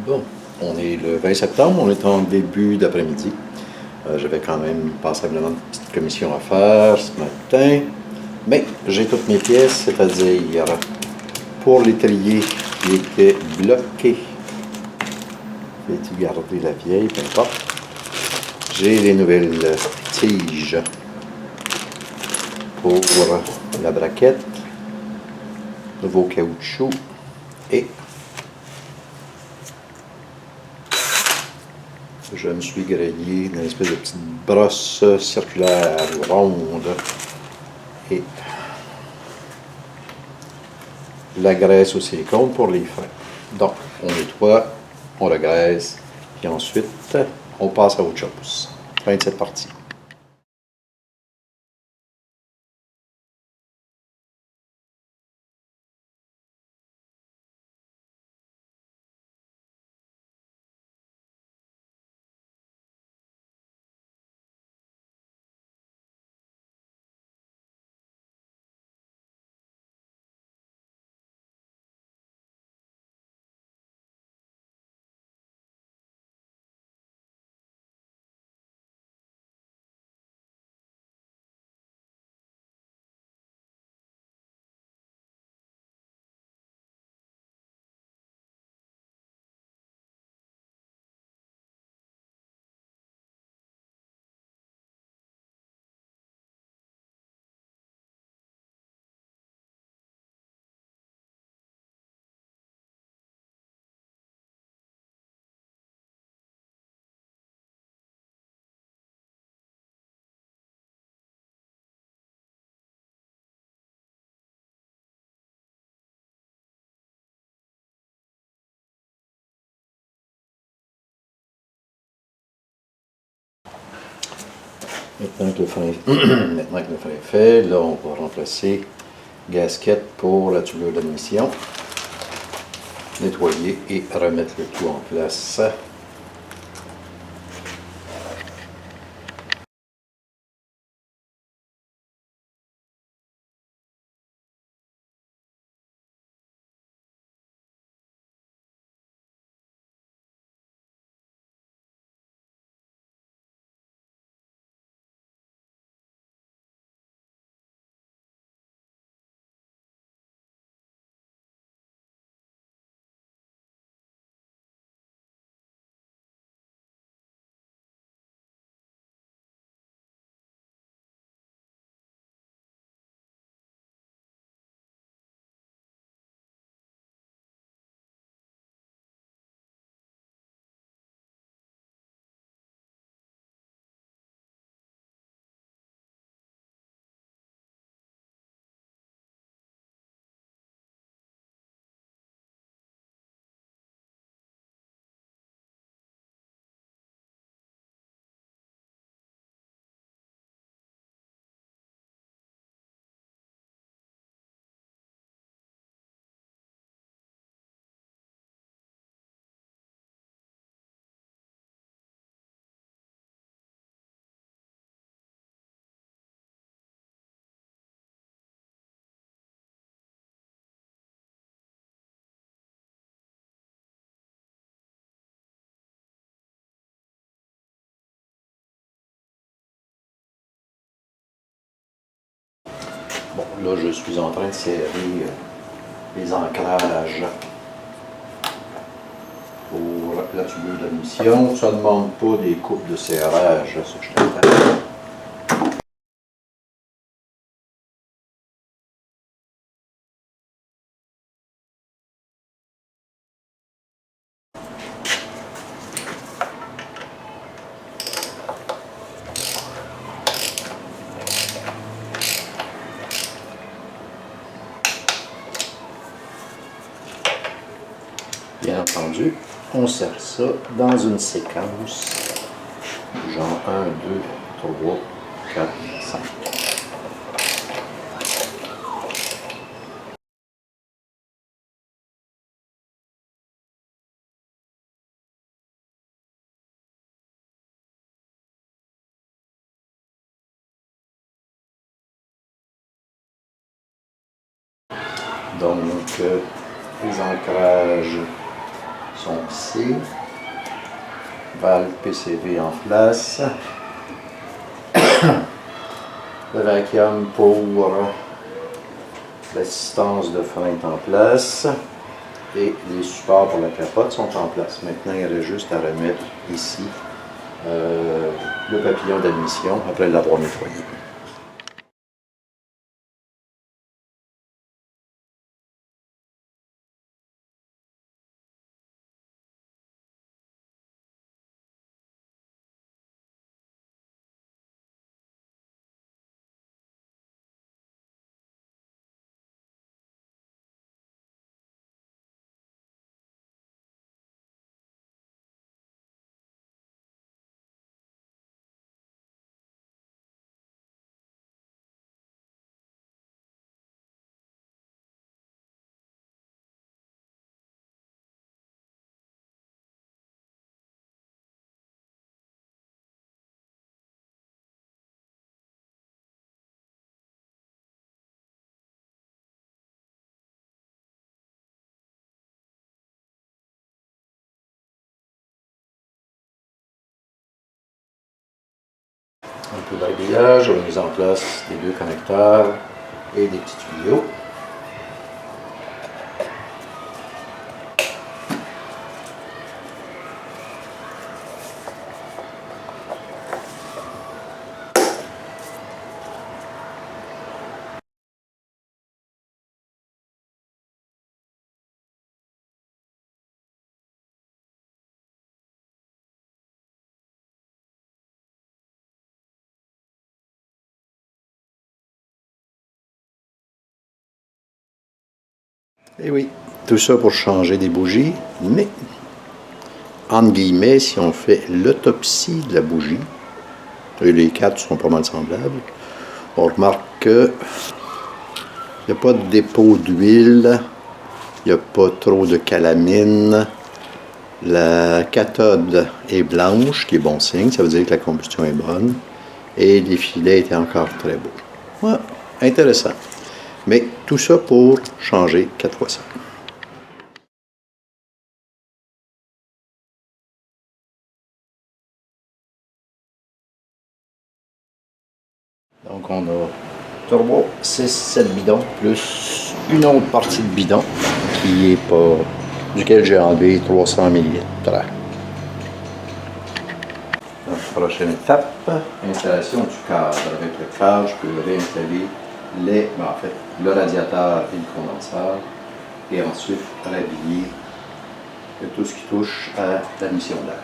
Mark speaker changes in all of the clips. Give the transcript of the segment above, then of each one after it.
Speaker 1: Bon, on est le 20 septembre, on est en début d'après-midi. J'avais quand même passablement de petites commissions à faire ce matin, mais j'ai toutes mes pièces, c'est-à-dire pour l'étrier qui était bloqué. Vais-tu garder la vieille? Peu importe. J'ai les nouvelles tiges pour la braquette, nouveau caoutchouc et je me suis grillé dans une espèce de petite brosse circulaire ronde et la graisse au silicone pour les freins. Donc, on nettoie, on regraisse, puis ensuite, on passe à autre chose. Fin de cette partie. Maintenant que le frein, maintenant que le frein est fait, là, on va remplacer gasket pour la tubulure d'admission, nettoyer et remettre le tout en place. Bon, là, je suis en train de serrer les ancrages pour la tubule d'admission. Ça ne demande pas des coupes de serrage, ça je t'entends. Bien entendu, on sert ça dans une séquence, genre 1, 2, 3, 4, 5. Donc, les ancrages sont ici. Valve PCV en place. Le vacuum pour l'assistance de frein est en place. Et les supports pour la capote sont en place. Maintenant, il y aurait juste à remettre ici le papillon d'admission après l'avoir nettoyé. Un peu de réglage, remise en place des deux connecteurs et des petits tuyaux. Et oui, tout ça pour changer des bougies, mais entre guillemets, si on fait l'autopsie de la bougie, et les quatre sont pas mal semblables, on remarque qu'il n'y a pas de dépôt d'huile, il n'y a pas trop de calamine, la cathode est blanche, qui est bon signe, ça veut dire que la combustion est bonne, et les filets étaient encore très beaux. Ouais, intéressant. Mais tout ça pour changer 4 fois ça. Donc on a turbo 6-7 bidons plus une autre partie de bidon qui est pas duquel j'ai enlevé 300 ml. Donc, prochaine étape, installation du cadre. Avec le cadre, je peux réinstaller le radiateur et le condenseur et ensuite rhabiller tout ce qui touche à l'admission d'air.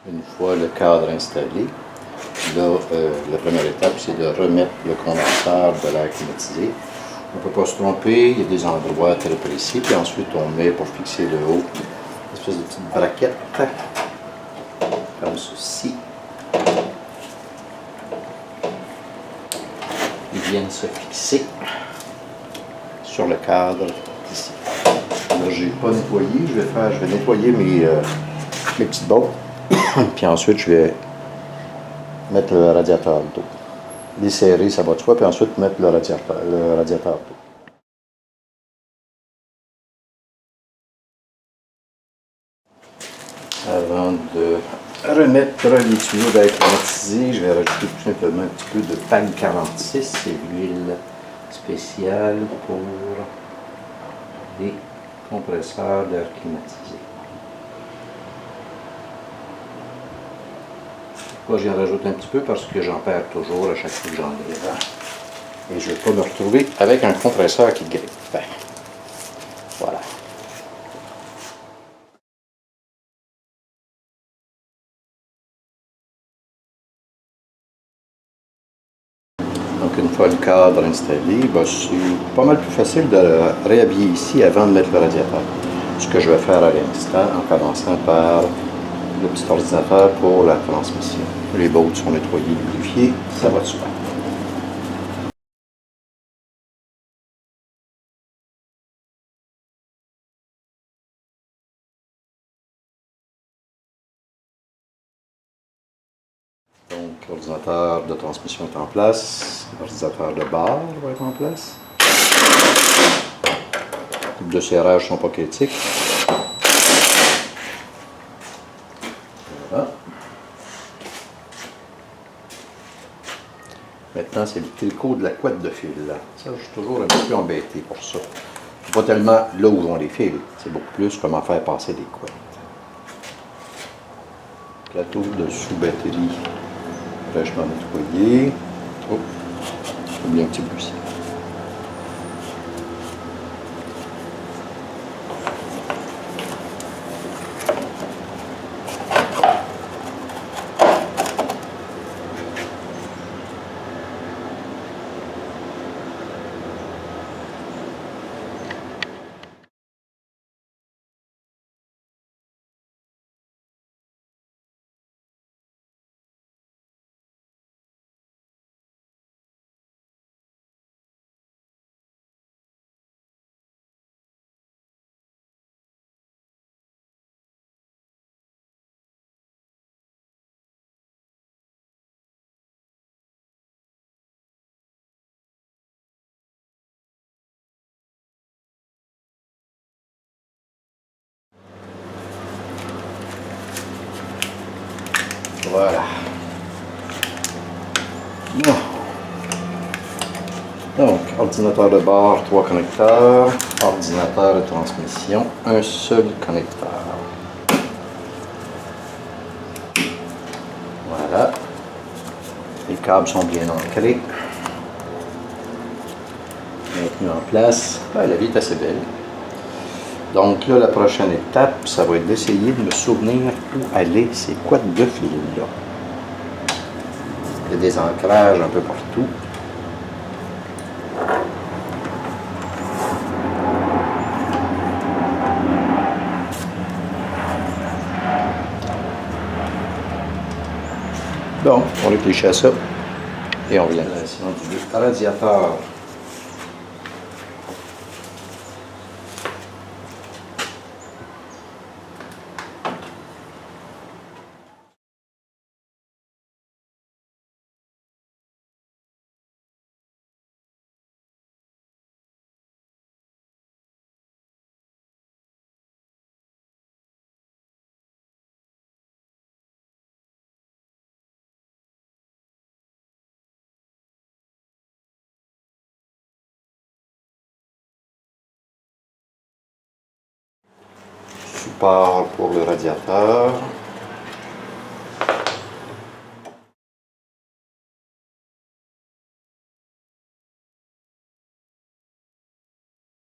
Speaker 1: Une fois le cadre installé, là, la première étape, c'est de remettre le condenseur de l'air climatisé. On ne peut pas se tromper, il y a des endroits très précis, puis ensuite on met pour fixer le haut une espèce de petite braquette, comme ceci. Ils viennent se fixer sur le cadre ici. Là, je n'ai pas nettoyé, je vais nettoyer mes petites bottes. Puis ensuite, je vais mettre le radiateur d'eau. Desserrer, ça va de soi, puis ensuite mettre le radiateur d'eau. Avant de remettre les tuyaux d'air climatisé, je vais rajouter tout simplement un petit peu de PAL 46, c'est l'huile spéciale pour les compresseurs d'air climatisé. Pourquoi j'en rajoute un petit peu? Parce que j'en perds toujours à chaque fois que j'enlève. Et je ne vais pas me retrouver avec un compresseur qui grippe. Voilà. Donc une fois le cadre installé, ben, c'est pas mal plus facile de le réhabiller ici avant de mettre le radiateur. Ce que je vais faire à l'instant en commençant par le petit ordinateur pour la transmission. Les bolts sont nettoyés, lubrifiés, ça va de soi. Donc l'ordinateur de transmission est en place, l'ordinateur de barre va être en place. Les coups de serrage ne sont pas critiques. Voilà. Maintenant, c'est le tilco de la couette de fil. Ça, je suis toujours un petit peu embêté pour ça. Pas tellement là où vont les fils, c'est beaucoup plus comment faire passer des couettes. Plateau de sous-batterie fraîchement nettoyé. Oh, j'ai oublié un petit bout ici. Voilà. Bon. Donc, ordinateur de bord, 3 connecteurs. Ordinateur de transmission, un seul connecteur. Voilà. Les câbles sont bien ancrés. Maintenus en place. Ben, la vie est assez belle. Donc là, la prochaine étape, ça va être d'essayer de me souvenir où aller ces couettes de fil-là. Il y a des ancrages un peu partout. Bon, on réfléchit à ça et on revient. L'installation du radiateur. Support pour le radiateur.